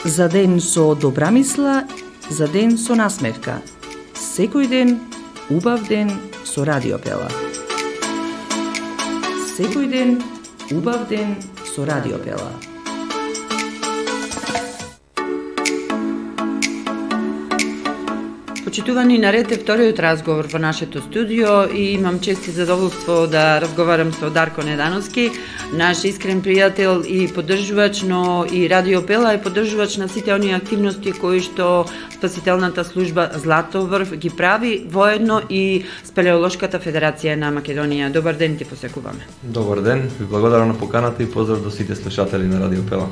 За ден со добра мисла, за ден со насмевка. Секој ден, убав ден со Радио Пела. Секој ден, убав ден со Радио Пела. Почитувани, наред е вториот разговор во нашето студио и имам чест и задоволство да разговарам со Дарко Недановски, наш искрен пријател и поддржувач, но и Радио Пела е поддржувач на сите оние активности кои што спасителната служба Златоврв ги прави, воедно и Спелеолошката федерација на Македонија. Добар ден ти посекуваме. Добар ден, ви благодарам на поканата и поздрав до сите слушатели на Радио Пела.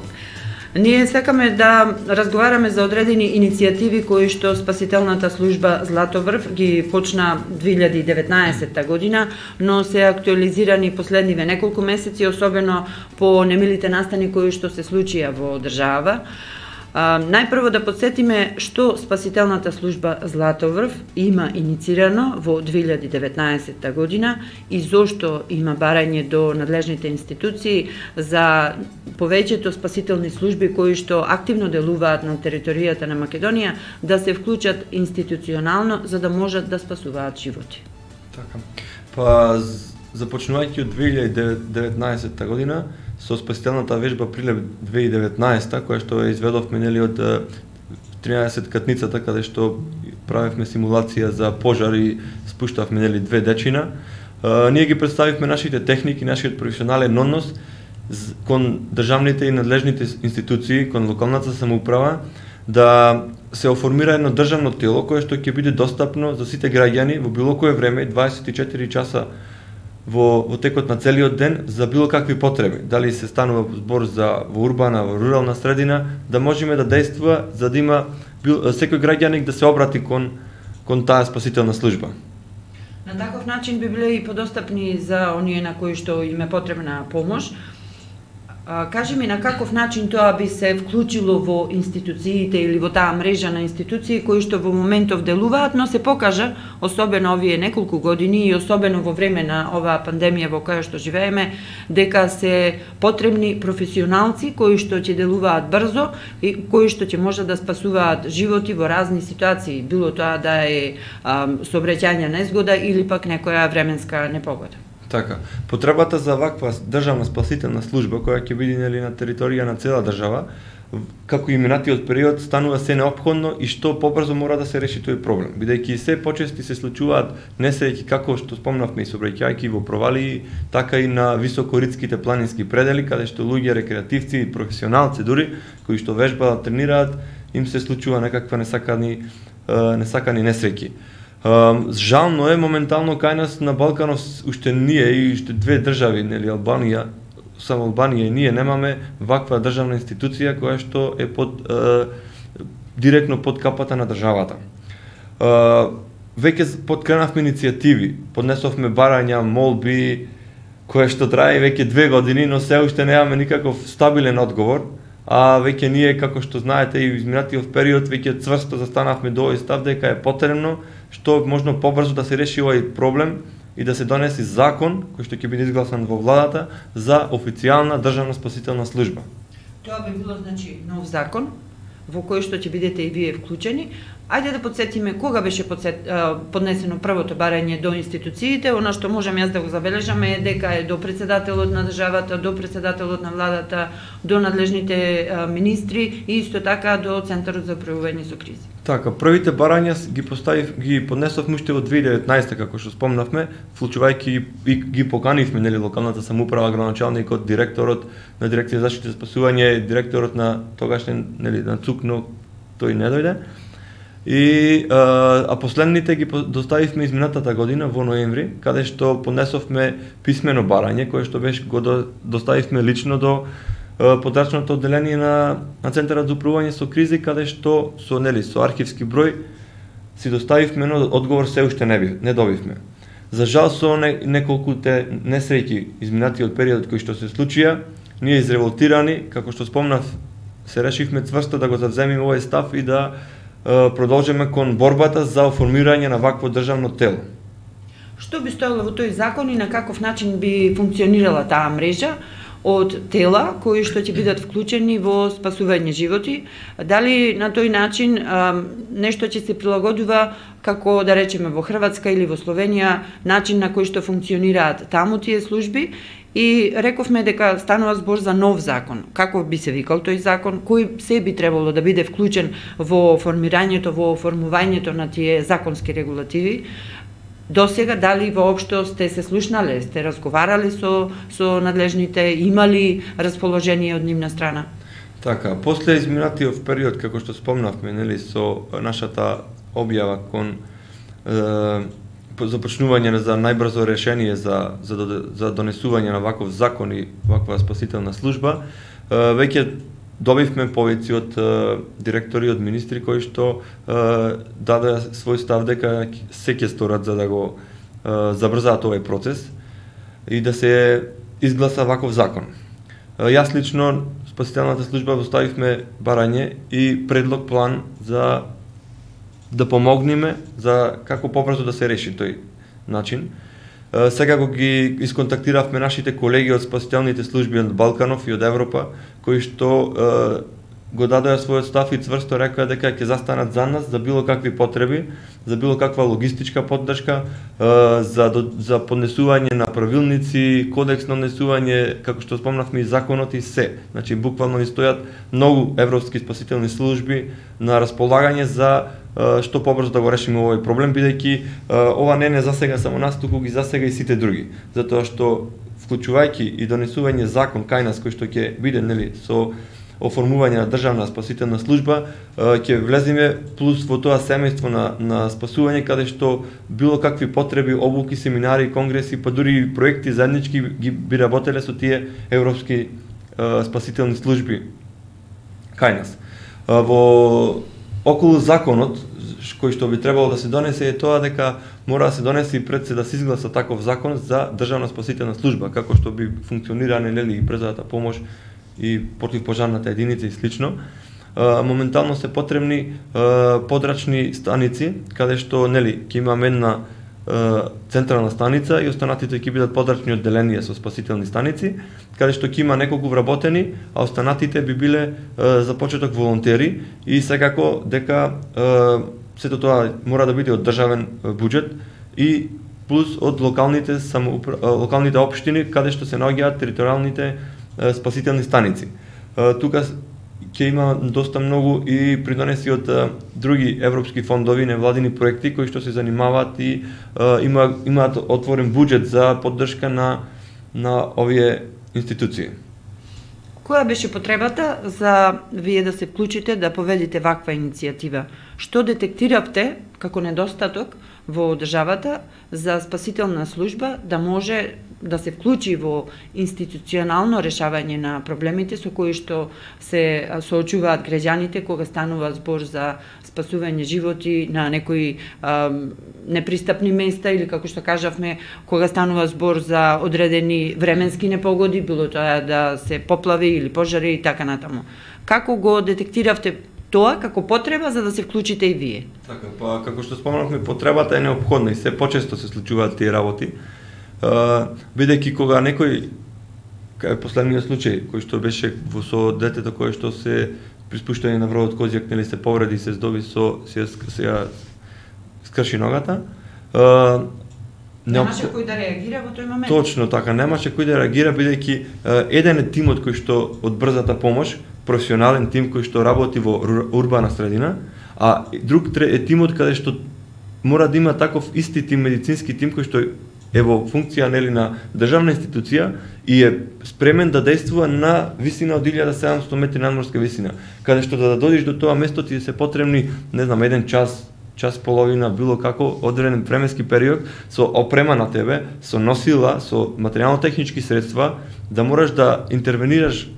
Ние сакаме да разговараме за одредени иницијативи кои што спасителната служба Златоврв ги почна 2019 година, но се актуализирани последниве неколку месеци, особено по немилите настани кои што се случија во држава. Најпрво да подсетиме што спасителната служба Златоврв има иницирано во 2019 година и зошто има барање до надлежните институции за повеќето спасителни служби кои што активно делуваат на територијата на Македонија да се вклучат институционално за да можат да спасуваат животи. Така. Па започнувајќи од 2019 година со спасителната вежба Прилеп 2019, која што ја изведовме од 13 катницата, каде што правевме симулација за пожар и спуштавме две дечина. Ние ги представивме нашите техники, нашиот професионален однос кон државните и надлежните институции, кон локалната самоуправа, да се оформира едно државно тело кое што ќе биде достапно за сите граѓани во било кое време, 24 часа во текот на целиот ден за било какви потреби, дали се станува збор за во урбана, во рурална средина, да можеме да действува за да има секој граѓаник да се обрати кон таа спасителна служба. На таков начин би биле и подостапни за оние на кои што им е потребна помош. Кажи ми на каков начин тоа би се вклучило во институциите или во таа мрежа на институции кои што во моментов делуваат, но се покажа, особено овие неколку години и особено во време на оваа пандемија во која што живееме, дека се потребни професионалци кои што ќе делуваат брзо и кои што ќе можат да спасуваат животи во разни ситуации, било тоа да е сообраќајна незгода или пак некоја временска непогода. Така, потребата за ваква државна спасителна служба која ќе биде на територија на цела држава, како и минатиот период станува се неопходно и што побрзо мора да се реши тој проблем, бидејќи се почести се случуваат несреќи како што спомнавме и сообраќајки во провалии, така и на високоридските планински предели каде што луѓе рекреативци и професионалци дури кои што вежбаат, тренираат, им се случува некаква несакани несреќи. Жално е моментално кај нас на Балканов уште ние и уште две држави, Албанија, само Албанија и ние немаме ваква државна институција која што е директно под капата на државата. Веќе подкренавме иницијативи, поднесовме барања, молби, која што трае веќе 2 години, но се уште немаме никаков стабилен одговор, а веќе ние, како што знаете, и изминатиот период веќе цврсто застанавме до овој став дека е потребно што можно побрзо да се реши овој проблем и да се донеси закон кој што ќе биде изгласан во владата за официјална државна спасителна служба. Тоа би било значи нов закон во кој што ќе бидете и вие вклучени. Ајде да подсетиме кога беше поднесено првото барање до институциите. Она што можам јас да го забележам е дека е до председателот на државата, до председателот на владата, до надлежните министри и исто така до Центарот за управување со кризи. Така, првите барања ги поднесовме уште во 2019 како што спомнавме, вклучувајќи ги поканивме локалната самоуправа, градоначалникот, директорот на дирекција за заштита и спасување, директорот на тогашен на ЦУК, но тој не дојде. А последните ги доставивме изминатата година во ноември, каде што поднесовме писмено барање кое што беше го доставивме лично до подрачното одделение на Центарот за управување со кризи, каде што со архивски број си доставивме, но одговор се уште не добивме. За жал со неколкуте несреќи изминатиот период кои што се случија, ние изреволтирани, како што спомнав, се решивме цврсто да го завземеме овој став и да продолжиме кон борбата за оформирање на вакво државно тело. Што би стоело во тој закон и на каков начин би функционирала таа мрежа? од тела кои што ќе бидат вклучени во спасување животи. Дали на тој начин нешто ќе се прилагодува како да речеме во Хрватска или во Словенија, начин на кој што функционираат таму тие служби, и рековме дека станува збор за нов закон. Како би се викал тој закон, кој се би требало да биде вклучен во формирањето, во оформувањето на тие законски регулативи. До сега дали воопшто сте се слушнале, сте разговарали со надлежните, имали расположение од нивна страна? Така, после изминатиот период, како што спомнавме, нели, со нашата објава кон започнување за најбрзо решение за донесување на ваков закон и ваква спасителна служба, веќе добивме повици од директори, од министри кои што даде свој став дека се ќе сторат за да го забрзаат овој процес и да се изгласа ваков закон. Јас лично спасителната служба поставивме барање и предлог план за да помогнеме за како побрзо да се реши тој начин. Сега го ги исконтактиравме нашите колеги од спасителните служби од Балканов и од Европа, кои што го дадоа својот став и цврсто рекоа дека ќе застанат за нас за било какви потреби, за било каква логистичка поддршка, за поднесување на правилници, кодекс на однесување, како што спомнавме и законот и се. Значи буквално ни стојат многу европски спасителни служби на располагање за што побрзо да го решиме овој проблем, бидејќи ова не засега само нас, туку ги засега и сите други. Затоа што вклучувајќи и донесување закон кај нас кој што ќе биде, нели, со оформување на државна спасителна служба, ќе влеземе плюс во тоа семејство на спасување, каде што било какви потреби, обуки, семинари, конгреси, па дури и проекти заеднички ги би работеле со тие европски спасителни служби кај нас. Во околу законот кој што би требало да се донесе е тоа дека мора да се донесе и пред се да се изгласа таков закон за државна спасителна служба, како што би функциониране, нели, и брзата помош и противпожарната единица и слично. Моментално се потребни подрачни станици, каде што, нели, ќе имаме една централна станица и останатите ќе бидат подрачни одделенија со спасителни станици, каде што ќе има неколку вработени, а останатите би биле за почеток волонтери и секако дека сето тоа мора да биде од државен буџет и плюс од локалните општини каде што се наоѓаат територијалните спасителни станици. Тука ќе има доста многу и придонеси од други европски фондови, невладини проекти кои што се занимаваат и имаат отворен буџет за поддршка на овие институции. Која беше потребата за вие да се вклучите да поведите ваква иницијатива? Што детектиравте како недостаток во државата за спасителна служба да може да се вклучи во институционално решавање на проблемите со кои што се соочуваат граѓаните кога станува збор за спасување животи на некои непристапни места или, како што кажавме, кога станува збор за одредени временски непогоди, било тоа да се поплави или пожари и така натаму. Како го детектиравте тоа како потреба за да се вклучите и вие? Така, па како што спомнавме, потребата е неопходна и се почесто се случуваат тие работи. Бидејќи кога некој, последниот случај кој што беше со детето кое што се при спуштање на врвот Козјак, нели, се повреди, се здоби се скрши ногата. Немаше кој да реагира во тој момент? Точно така, немаше кој да реагира, бидејќи еден е тимот кој што од брзата помош, професионален тим кој што работи во урбана средина, а друг е тимот каде што мора да има таков исти тим, медицински тим кој што е во функција, нели, на државна институција и е спремен да действува на висина од 1700 метри надморска висина, каде што да додиш до тоа место ти се потребни, не знам, еден час половина, било како одреден временски период со опрема на тебе, со носила, со материјално-технички средства, да мораш да интервенираш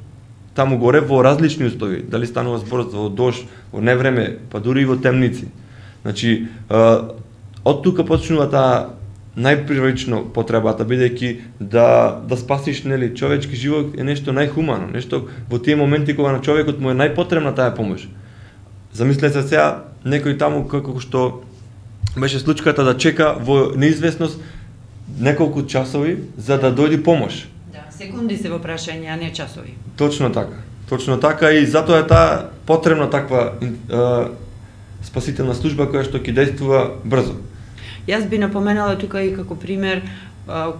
таму горе во различни услови, дали станува збор во дожд, во невреме, па дури и во темници. Значи, од тука почнува таа најпрвично потребата, бидејќи да спасиш, нели, човечки живот е нешто најхумано, нешто во тие моменти кога на човекот му е најпотребна таа помош. Замислете сега некој таму како што беше случката да чека во неизвестност неколку часови за да дојде помош. Да, Секунди се во прашање, а не часови. Точно така. Точно така и затоа е таа потребна таква спасителна служба која што ќе действува брзо. Јас би напоменала тука и како пример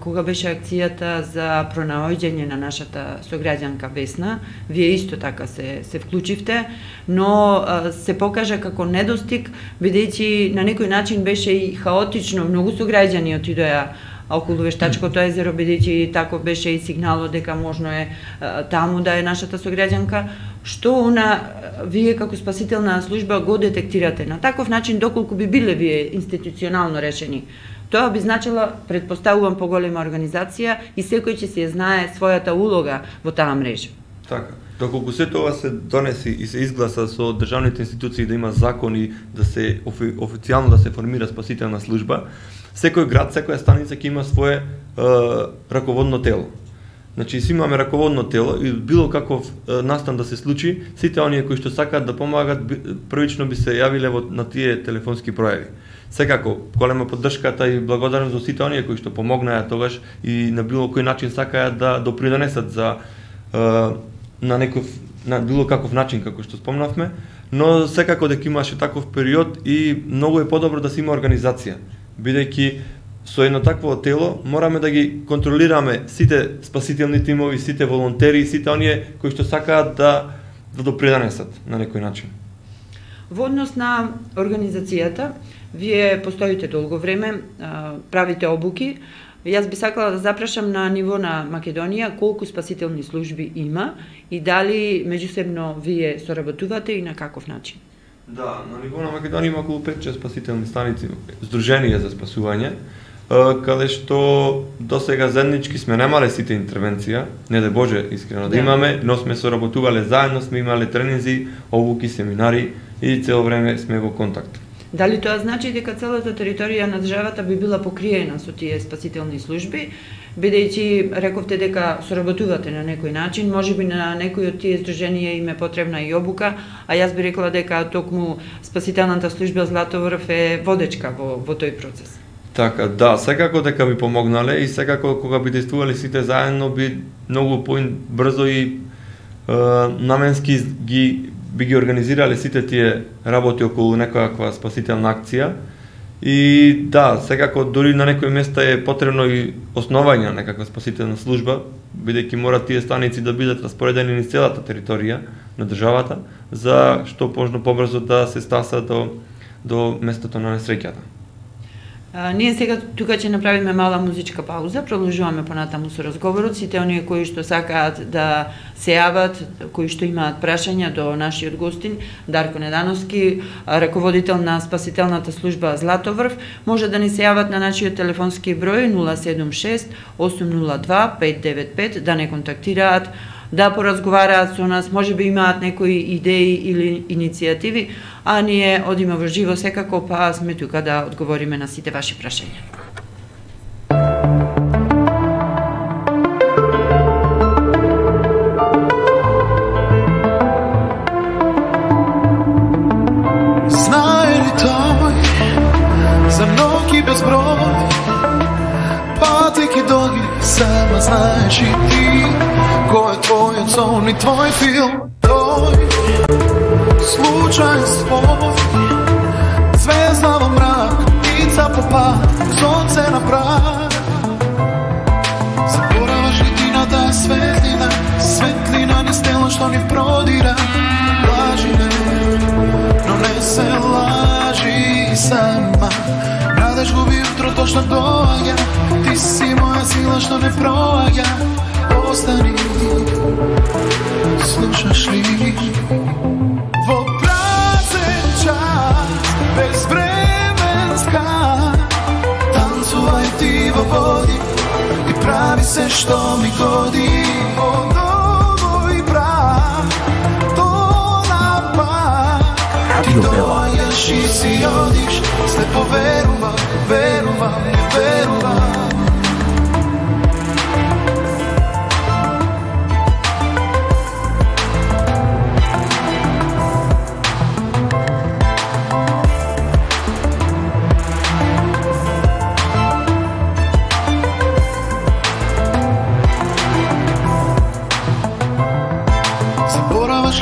кога беше акцијата за пронаоѓање на нашата сограѓанка Весна, вие исто така се вклучивте, но се покажа како недостиг, бидејќи на некој начин беше и хаотично, многу сограѓани отидоа околу Вештачкото езеро, бидејќи тако беше и сигналот дека можно е таму да е нашата сограѓанка. Што вие како спасителна служба го детектирате на таков начин, доколку би биле вие институционално решени? Тоа би значило, предпоставувам, поголема организација и секој ќе се знае својата улога во таа мрежа. Така. Доколку се тоа се донеси и се изгласа со државните институции да има закони, да се официјално да се формира спасителна служба, секој град, секоја станица ќе има свое раководно тело. Значи, си имаме раководно тело и било каков настан да се случи, сите оние кои што сакаат да помагат, првично би се јавиле на тие телефонски пројави. Секако, голема поддршката и благодарност за сите оние кои што помогнаа тогаш и на било кој начин сакаат да допринесат за на било каков начин, како што спомнавме, но секако дека имаше таков период и многу е подобро да се има организација, бидејќи со едно такво тело мораме да ги контролираме сите спасителни тимови, сите волонтери, сите оние кои што сакаат да допринесат на некој начин. Во однос на организацијата, вие постоите долго време, правите обуки. Јас би сакала да запрашам на ниво на Македонија колку спасителни служби има и дали меѓусебно вие соработувате и на каков начин? Да, на ниво на Македонија има околу 5-6 спасителни станици, здруженија за спасување, каде што досега заеднички сме немале сите интервенција, не да Боже искрено да имаме, но сме соработувале заедно, сме имале тренинзи, обуки, семинари и цело време сме во контакт. Дали тоа значи дека целата територија на државата би била покриена со тие спасителни служби, бидејќи рековте дека соработувате на некој начин, можеби на некој од тие здруженија им е потребна и обука, а јас би рекла дека токму спасителната служба Златоврв е водечка во тој процес. Така, да, секако дека би помогнале и секако кога би действувале сите заедно би многу побрзо и наменски би ги организирале сите тие работи околу некоја спасителна акција. И да, секако дури на некои места е потребно и основање на некаква спасителна служба, бидејќи мора тие станици да бидат распоредени низ целата територија на државата, за што можно побрзо да се стаса до местото на несреќата. Ние сега тука ќе направиме мала музичка пауза, продолжуваме понатаму со разговорот. Сите оние кои што сакаат да се јават, кои што имаат прашања до нашиот гостин Дарко Недановски, раководител на спасителната служба Златоврв, може да ни се јават на нашиот телефонски број 076 802 595, да не контактираат, да поразговараат со нас, можеби имаат некои идеи или иницијативи, а ние одиме во живо секако, па сме тука да одговориме на сите ваши прашања. Знае ли тој за ноќи без број, патејќи долги, сама знаеш и ти кој е твојот сон и твој филм. Тој случај свој, звезда во мрак, птица по пат, сонце на прак. Забораваш ли ти на таа светлина, светлина низ тело што ни продира. Лажи не, но не се лажи сама. Надеж губи утрото што доаѓа, ти си моја сила што не проаѓа. Остани, слушаш ли? Во празен час, безвременска, танцувај ти во води и прави се што ми годи. Од овој брак до напак, ти доаѓаш и си одиш, слепо верувам, верувам, верувам.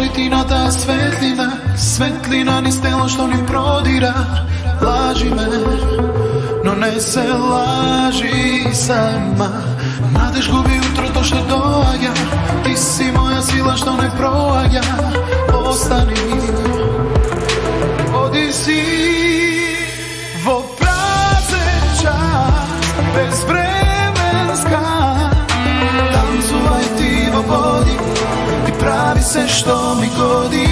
литината светлина, светлина низ тело што ни продира. Лажи ме, но не се лажи сама. Надеж губи утрото што доаѓа, ти си моја сила што не проаѓа. Остани, оди си во празен час, безвременска. Танцувај ти во води и прави се што ми годи.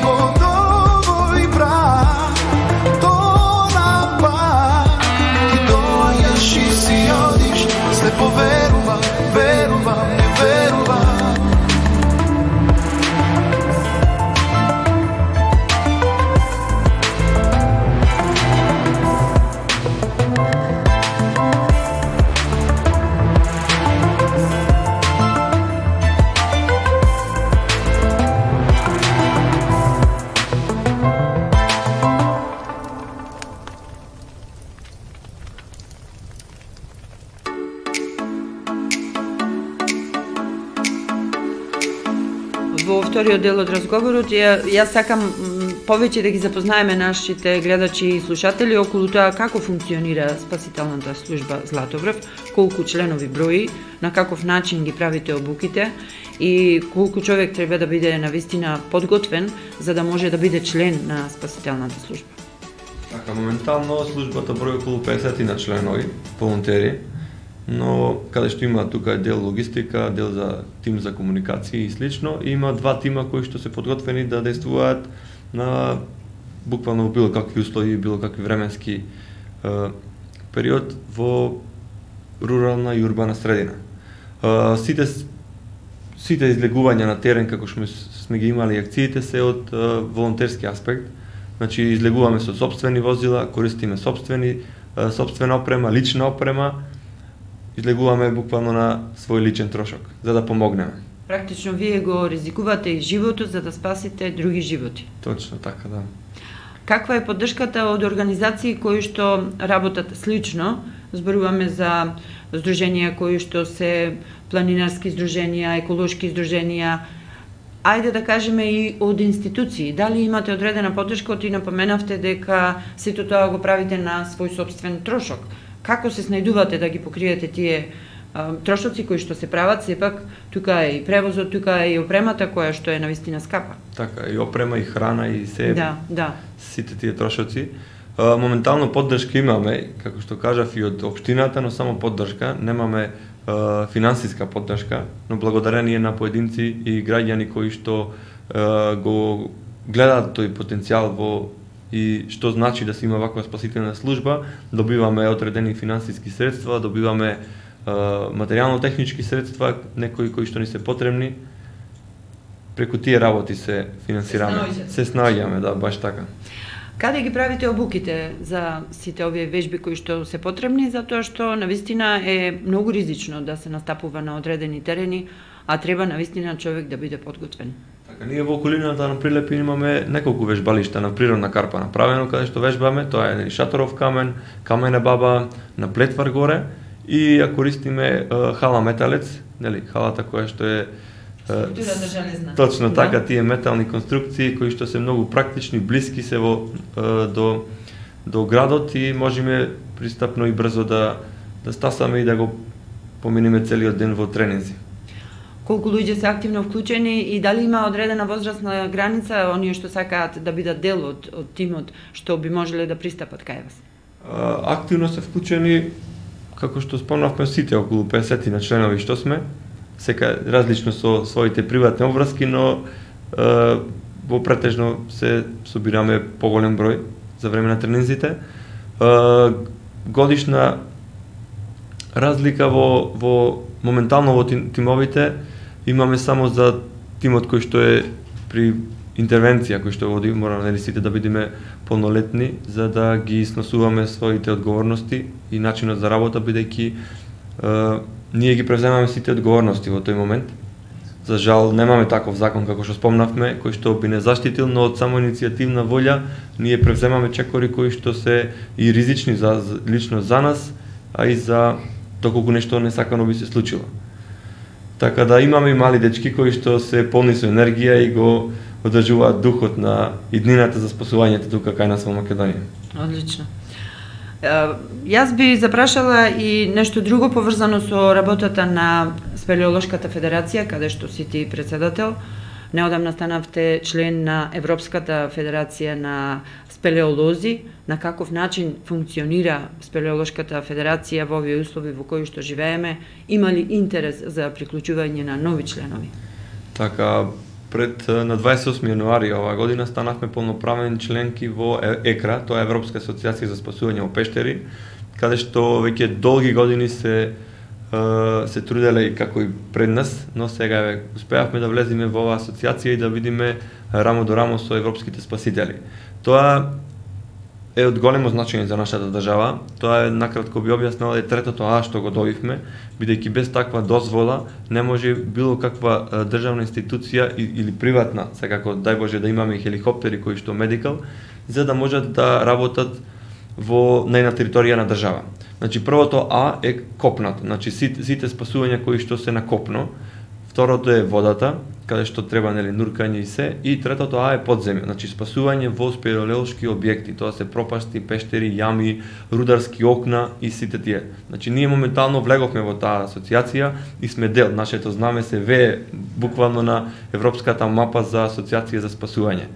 Од овој брак до напад ти доаѓаш и си одиш. Слепо верувам, верувам, не верувам. Во вториот дел од разговорот, јас сакам повеќе да ги запознаеме нашите гледачи и слушатели околу тоа како функционира спасителната служба Златоврв, колку членови брои, на каков начин ги правите обуките и колку човек треба да биде навистина подготвен за да може да биде член на спасителната служба. Така, моментално службата брои околу 50 на членови, волонтери, но каде што има тука дел логистика, дел за тим за комуникација и слично, и има два тима кои што се подготвени да действуваат на буквално било какви услови, било какви временски период во рурална и урбана средина. Сите излегувања на терен како што сме ги имали акциите се од волонтерски аспект. Значи излегуваме со сопствени возила, користиме сопствена опрема, лична опрема, излегуваме буквално на свој личен трошок, за да помогнеме. Практично вие го ризикувате и животот за да спасите други животи. Точно така, да. Каква е поддршката од организации кои што работат слично? Зборуваме за здруженија кои што се планинарски здруженија, еколошки здруженија, ајде да кажеме и од институции. Дали имате одредена поддршка, ти напоменавте дека сето тоа го правите на свој сопствен трошок. Како се снајдувате да ги покриете тие трошоци кои што се прават, сепак тука е и превозот, тука е и опремата која што е навистина скапа. Така, и опрема, и храна, и се, да. Сите тие трошоци. Моментално поддршка имаме, како што кажав, и од општината, но само поддршка, немаме финансиска поддршка, но благодарение на поединци и граѓани кои што го гледаат тој потенцијал во и што значи да се има ваква спасителна служба, добиваме одредени финансиски средства, добиваме материјално-технички средства, некои кои што ни се потребни. Преку тие работи се финансираме. Се снаоѓаме, да, баш така. Каде ги правите обуките за сите овие вежби кои што се потребни, затоа што навистина е многу ризично да се настапува на одредени терени, а треба навистина човек да биде подготвен. Така, ние во околината на Прилепин имаме неколку вежбалишта на природна карпа направено, каде што вежбаме, тоа е Шаторов камен, Камена баба, на Плетвар горе, и ја користиме хала металец, нели, халата која што е точно така, тие метални конструкции кои што се многу практични, блиски се до градот и можеме пристапно и брзо да стасаме и да го поминеме целиот ден во тренинзи. Колку луѓе се активно вклучени и дали има одредена возрастна граница, оние што сакаат да бидат дел од тимот, што би можеле да пристапат кај вас? Активно се вклучени, како што спомнавме, сите околу 50 на членови што сме, сека различно со своите приватни обврски, но во претежно се собираме поголем број за време на тренинзите. Годишна разлика во моментално во тимовите имаме само за тимот кој што е при интервенција кој што води, мора нели сите да бидеме полнолетни за да ги сносуваме своите одговорности и начинот за работа, бидејќи ние ги превземаме сите одговорности во тој момент. За жал немаме таков закон како што спомнавме, кој што би не заштитил, но од само иницијативна волја ние превземаме чекори кои што се и ризични лично за нас, а и за доколку нешто несакано би се случило. Така да имаме и мали дечки кои што се полни со енергија и го одржуваат духот на иднината за спасувањето тука кај нас во Македонија. Одлично. Јас би запрашала и нешто друго поврзано со работата на Спелеолошката федерација, каде што си ти председател. Неодамна станавте член на Европската федерација на спелеолози. На каков начин функционира Спелеолошката федерација во овие услови во кои што живееме? Има ли интерес за приклучување на нови членови? Така, на 28 јануари оваа година станавме полноправен членки во ЕКРА, тоа е Европска асоциација за спасување во пештери, каде што веќе долги години се труделе и како и пред нас, но сега успеавме да влеземе во оваа асоциација и да видиме рамо до рамо со европските спасители. Тоа е од големо значење за нашата држава. Тоа е, накратко би објаснила, е третото А што го добивме, бидејќи без таква дозвола не може било каква државна институција или приватна, секако дај Боже да имаме хеликоптери кои што медикал, за да можат да работат во на територија на држава. Значи првото А е копнато, значи сите спасувања кои што се на копно, второто е водата, каде што треба нуркање и се, и третото А е подземје, значи спасување во спелеолошки објекти, тоа се пропасти, пештери, јами, рударски окна и сите тие. Значи ние моментално влеговме во таа асоциација и сме дел, нашето знаме се вее буквално на европската мапа за асоциација за спасување.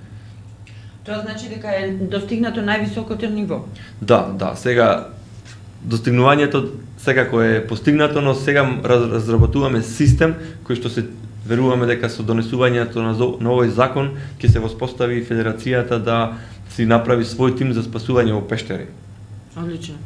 Тоа значи дека е достигнато највисокото ниво? Да, сега достигнувањето секако е постигнато, но сега разработуваме систем кој што се веруваме дека со донесувањето на овој закон ќе се воспостави федерацијата да си направи свој тим за спасување во пештери. Одлично.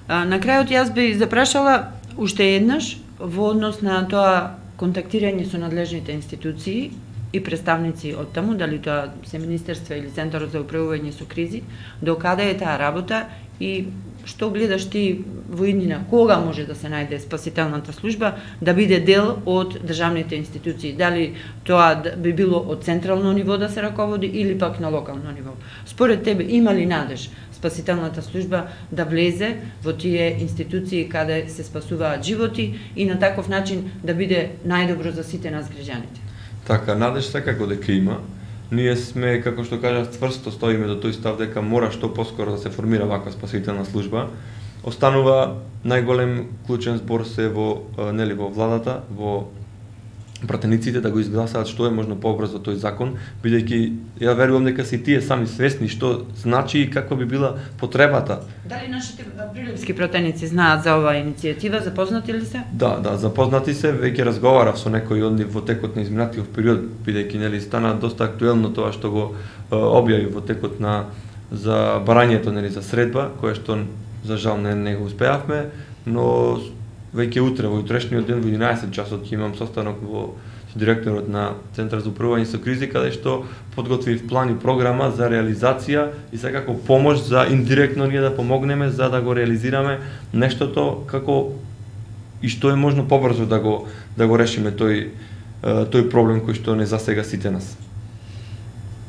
На крајот јас би запрашала уште еднаш во однос на тоа контактирање со надлежните институции и представници од таму, дали тоа се Министерство или Центарот за управување со кризи, до каде е таа работа и што гледаш ти во иднина, кога може да се најде спасителната служба да биде дел од државните институции, дали тоа би било од централно ниво да се раководи или пак на локално ниво. Според тебе има ли надеж спасителната служба да влезе во тие институции каде се спасуваат животи и на таков начин да биде најдобро за сите нас граѓаните? Така, надеж секако дека има. Ние сме, како што кажав, цврсто стоиме до тој став дека мора што поскоро да се формира ваква спасителна служба. Останува најголем клучен збор се во владата, во пратениците да го изгласаат што е можно побрзо тој закон, бидејќи ја верувам дека се и тие сами свесни што значи и каква би била потребата. Дали нашите прилепски пратеници знаат за оваа иницијатива, запознати ли се? Да, запознати се, веќе разговарав со некои од нив во текот на изминатиот период, бидејќи стана доста актуелно тоа што го објави во текот за барањето за средба, кое што за жал не го успеавме, но веќе утре, во утрешниот ден, во 11 часот, ќе имам состанок со директорот на Центар за управување со кризи, каде што подготвив план и програма за реализација и секако помош за индиректно ние да помогнеме за да го реализираме нештото како и што е можно побрзо да го решиме тој проблем кој што не засега сите нас.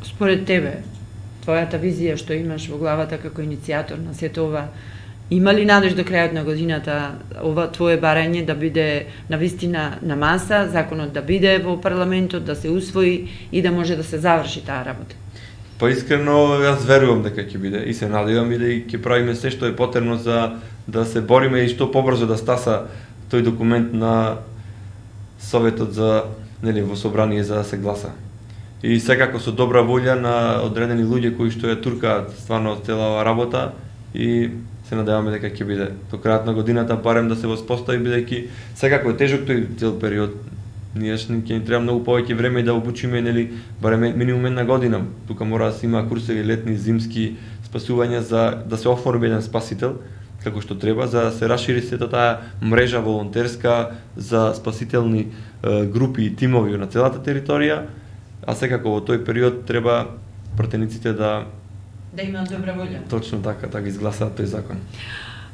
Според тебе, твојата визија што имаш во главата како иницијатор на сето ова, има ли надеж до крајот на годината ова твое барање да биде навистина на маса, законот да биде во парламентот, да се усвои и да може да се заврши таа работа? Па искрено јас верувам дека ќе биде и се надевам и дека ќе правиме се што е потребно за да се бориме и што побрзо да стаса тој документ на Советот за во собрание за да се гласа. И секако со добра волја на одредени луѓе кои што ја туркаат стварно цела оваа работа и се надеваме дека ќе биде до крајот на годината барем да се воспостави, бидејќи секако е тежок тој цел период. Ние ќе ни треба многу повеќе време да обучиме барем минимум една година. Тука мора да се има курсеви летни, зимски спасувања за да се оформи еден спасител како што треба, за да се расшири сета таа мрежа волонтерска за спасителни групи и тимови на целата територија, а секако во тој период треба пратениците да имаат добра волја. Точно така, да изгласаат тој закон.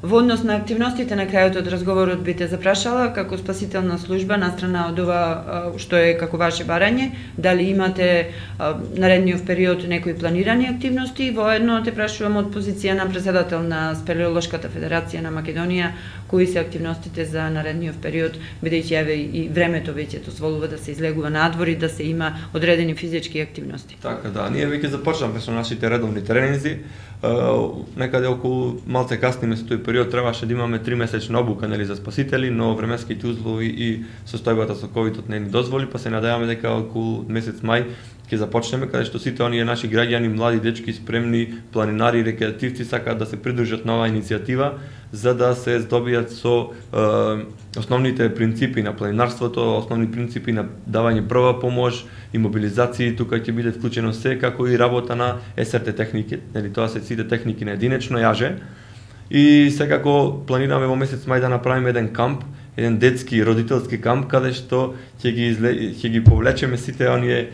Во однос на активностите на крајот од разговорот би те запрашала како спасителна служба настрана од ова што е како ваше барање, дали имате наредниот период некои планирани активности, воедно те прашувам од позиција на председател на Спелеолошката федерација на Македонија, кои се активностите за наредниот период, бидејќи еве и времето веќе дозволува да се излегува надвор и да се има одредени физички активности. Така да, ние веќе започнавме со нашите редовни тренинзи. Некаде околу малце касниме со тој период, требаше да имаме 3-месечна обука за спасители, но временските услови и состојбата со ковидот не ни дозволи, па се надеваме дека околу месец мај ќе започнеме, каде што сите оние наши граѓани, млади дечки, спремни планинари, рекреативци сакаат да се придружат на оваа иницијатива, за да се здобијат со основните принципи на планинарството, основни принципи на давање прва помош и мобилизација. Тука ќе биде вклучено се, како и работа на СРТ техники, нели тоа се сите техники на единечно јаже. И секако планираме во месец мај да направиме еден камп, еден детски родителски камп, каде што ќе ги повлечеме сите оние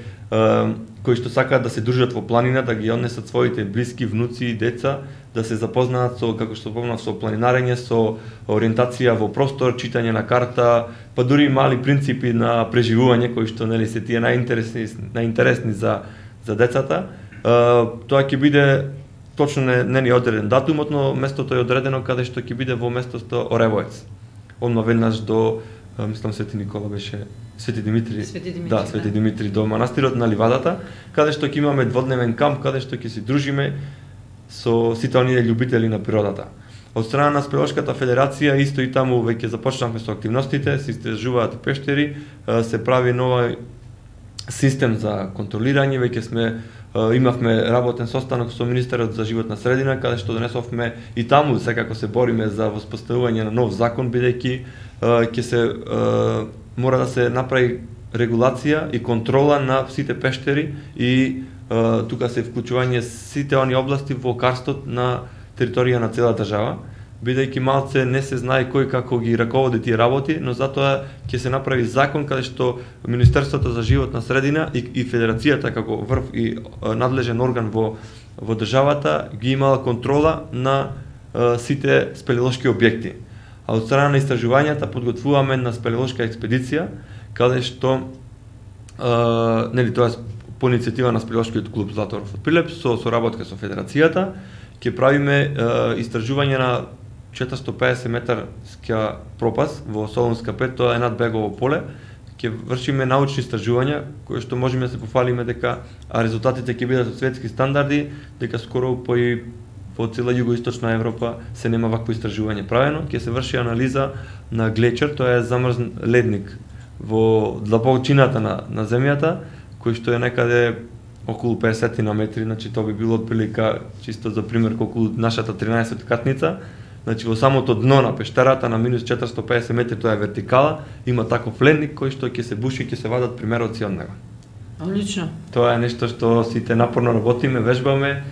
кои што сакаат да се дружат во планина, да ги однесат своите блиски, внуци и деца, да се запознаат со, како што спомнав, со планинарење, со ориентација во простор, читање на карта, па дури мали принципи на преживување кои што нели се тие најинтересни за децата. Тоа ќе биде точно не ни одреден датумот, но местото е одредено каде што ќе биде во местото Оревоец. Одма веднаш до, мислам, Свети Никола беше, Свети Димитри. Да, Свети Димитри, до манастирот на Ливадата, каде што ќе имаме дводневен камп, каде што ќе се дружиме со сите оние љубители на природата. Од страна на Спелешката федерација, исто и таму веќе започнавме со активностите, се истражуваат пештери, се прави нова систем за контролирање, веќе имавме работен состанок со министерот за животна средина, каде што донесовме и таму секако се бориме за воспоставување на нов закон, бидејќи ќе се мора да се направи регулација и контрола на сите пештери и тука се вклучување сите они области во карстот на територија на цела држава, бидејќи малце не се знае кој како ги раководи тие работи, но затоа ќе се направи закон каде што Министерството за животна средина и Федерацијата како врв и надлежен орган во државата ги имала контрола на сите спелеолошки објекти. А од страна на истражувањата подготвуваме на спелеолошка експедиција, каде што нели тоа по иницијатива на спелеолошкиот клуб Златоврв од Прилеп со соработка со Федерацијата ќе правиме истражување на 450 метарска пропаст во Солунска 5, тоа е над бегово поле. Ќе вршиме научни истражувања кои што можеме да се пофалиме дека резултатите ќе бидат од светски стандарди, дека скоро по цела југоисточна Европа се нема вакво истражување правено. Ќе се врши анализа на глечер, тоа е замрзн ледник во длабочината на земјата, кој што е некаде околу 50 на метри, значи тоа би било отприлика, чисто за пример, околу нашата 13 катница. Значи во самото дно на пештарата на минус 450 метри, тоа е вертикала, има таков ледник кој што ќе се буши и ќе се вадат примероци од него. Одлично. Тоа е нешто што сите напорно работиме, вежбаме,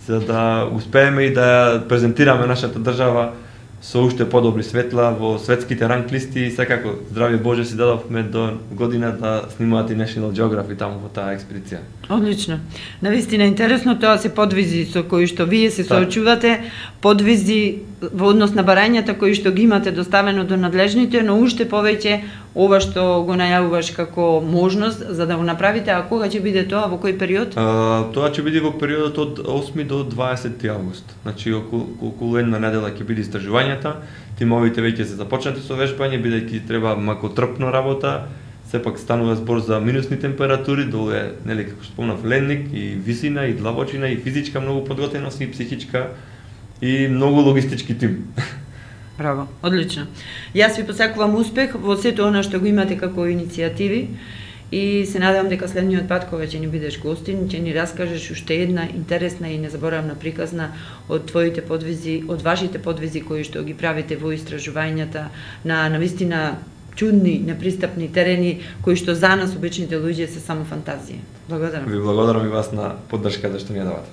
за да успееме и да презентираме нашата држава со уште подобри светла во светските ранг листи и секако здравје Боже си дадовме до година да снимаат и National Geographic таму во таа експедиција. Одлично. Навистина интересно, тоа се подвизи со кои што вие се соочувате, подвизи во однос на барањата кои што ги имате доставено до надлежните, но уште повеќе ова што го најавуваш како можност за да го направите, а кога ќе биде тоа, во кој период? Тоа ќе биде во периодот од 8 до 20 август. Значи околу една недела ќе биде истражувањата, тимовите веќе се започнати со вежбање, бидејќи треба макотрпно работа. Сепак станува збор за минусни температури, долу е, нели, како спомнав, ледник и висина и длабочина и физичка многу подготвеност и психичка и многу логистички тим. Браво, одлично. Јас ви посакувам успех во сето она што го имате како иницијативи и се надевам дека следниот пат кога ќе ни бидеш гостин, ќе ни раскажеш уште една интересна и незаборавна приказна од твоите подвизи, од вашите подвизи кои што ги правите во истражувањата на навистина чудни, непристапни терени кои што за нас обичните луѓе се само фантазија. Благодарам. Ви благодарам и вас на поддршката што ни ја давате.